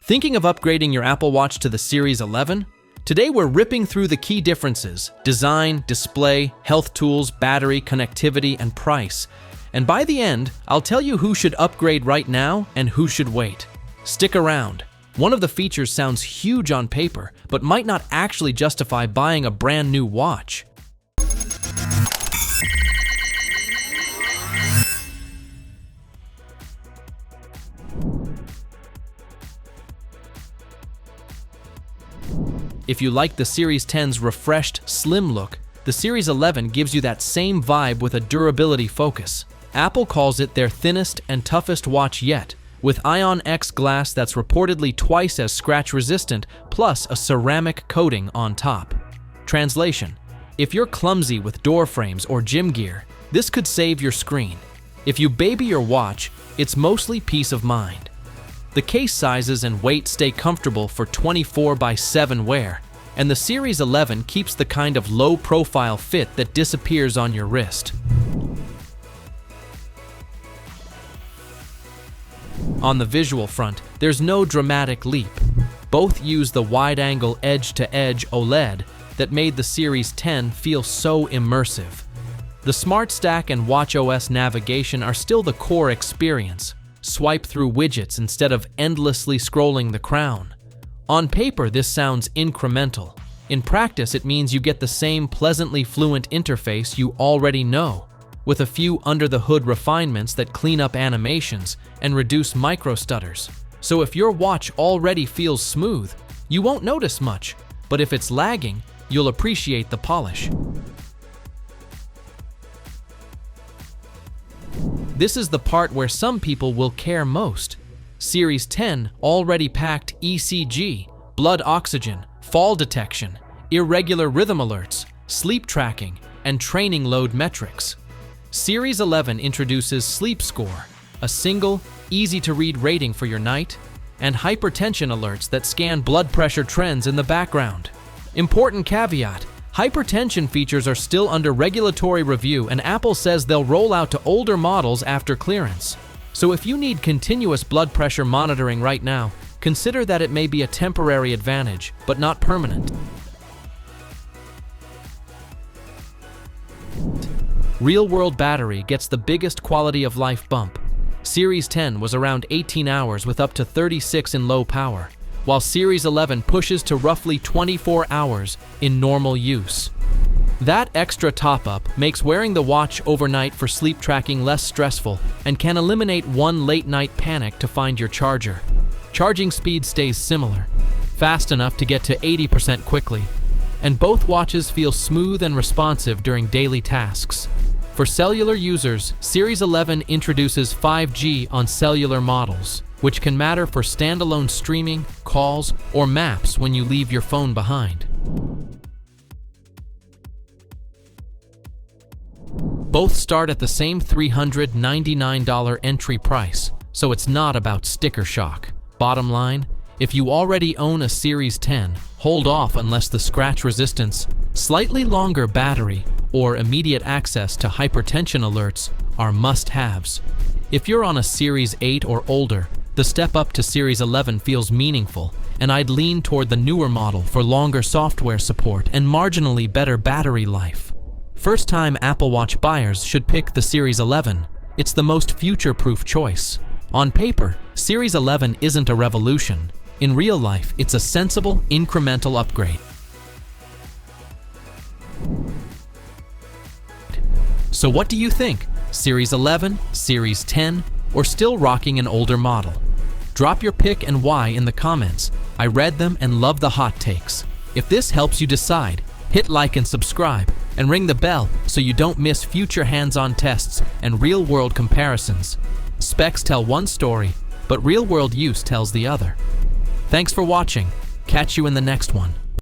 Thinking of upgrading your Apple Watch to the Series 11? Today we're ripping through the key differences: design, display, health tools, battery, connectivity, and price. And by the end, I'll tell you who should upgrade right now and who should wait. Stick around. One of the features sounds huge on paper, but might not actually justify buying a brand new watch. If you like the Series 10's refreshed, slim look, the Series 11 gives you that same vibe with a durability focus. Apple calls it their thinnest and toughest watch yet, with Ion X glass that's reportedly twice as scratch-resistant, plus a ceramic coating on top. Translation: if you're clumsy with door frames or gym gear, this could save your screen. If you baby your watch, it's mostly peace of mind. The case sizes and weight stay comfortable for 24/7 wear, and the Series 11 keeps the kind of low-profile fit that disappears on your wrist. On the visual front, there's no dramatic leap. Both use the wide-angle edge-to-edge OLED that made the Series 10 feel so immersive. The Smart Stack and watchOS navigation are still the core experience. Swipe through widgets instead of endlessly scrolling the crown. On paper, this sounds incremental. In practice, it means you get the same pleasantly fluent interface you already know, with a few under-the-hood refinements that clean up animations and reduce micro-stutters. So if your watch already feels smooth, you won't notice much, but if it's lagging, you'll appreciate the polish. This is the part where some people will care most. Series 10 already packed ECG, blood oxygen, fall detection, irregular rhythm alerts, sleep tracking, and training load metrics. Series 11 introduces Sleep Score, a single, easy-to-read rating for your night, and hypertension alerts that scan blood pressure trends in the background. Important caveat: hypertension features are still under regulatory review, and Apple says they'll roll out to older models after clearance. So if you need continuous blood pressure monitoring right now, consider that it may be a temporary advantage, but not permanent. Real-world battery gets the biggest quality of life bump. Series 10 was around 18 hours with up to 36 in low power, while Series 11 pushes to roughly 24 hours in normal use. That extra top-up makes wearing the watch overnight for sleep tracking less stressful and can eliminate one late-night panic to find your charger. Charging speed stays similar, fast enough to get to 80% quickly, and both watches feel smooth and responsive during daily tasks. For cellular users, Series 11 introduces 5G on cellular models, which can matter for standalone streaming, calls, or maps when you leave your phone behind. Both start at the same $399 entry price, so it's not about sticker shock. Bottom line, if you already own a Series 10, hold off unless the scratch resistance, slightly longer battery, or immediate access to hypertension alerts are must-haves. If you're on a Series 8 or older, the step up to Series 11 feels meaningful, and I'd lean toward the newer model for longer software support and marginally better battery life. First-time Apple Watch buyers should pick the Series 11. It's the most future-proof choice. On paper, Series 11 isn't a revolution. In real life, it's a sensible, incremental upgrade. So what do you think? Series 11, Series 10, or still rocking an older model? Drop your pick and why in the comments. I read them and love the hot takes. If this helps you decide, hit like and subscribe, and ring the bell so you don't miss future hands-on tests and real-world comparisons. Specs tell one story, but real-world use tells the other. Thanks for watching. Catch you in the next one.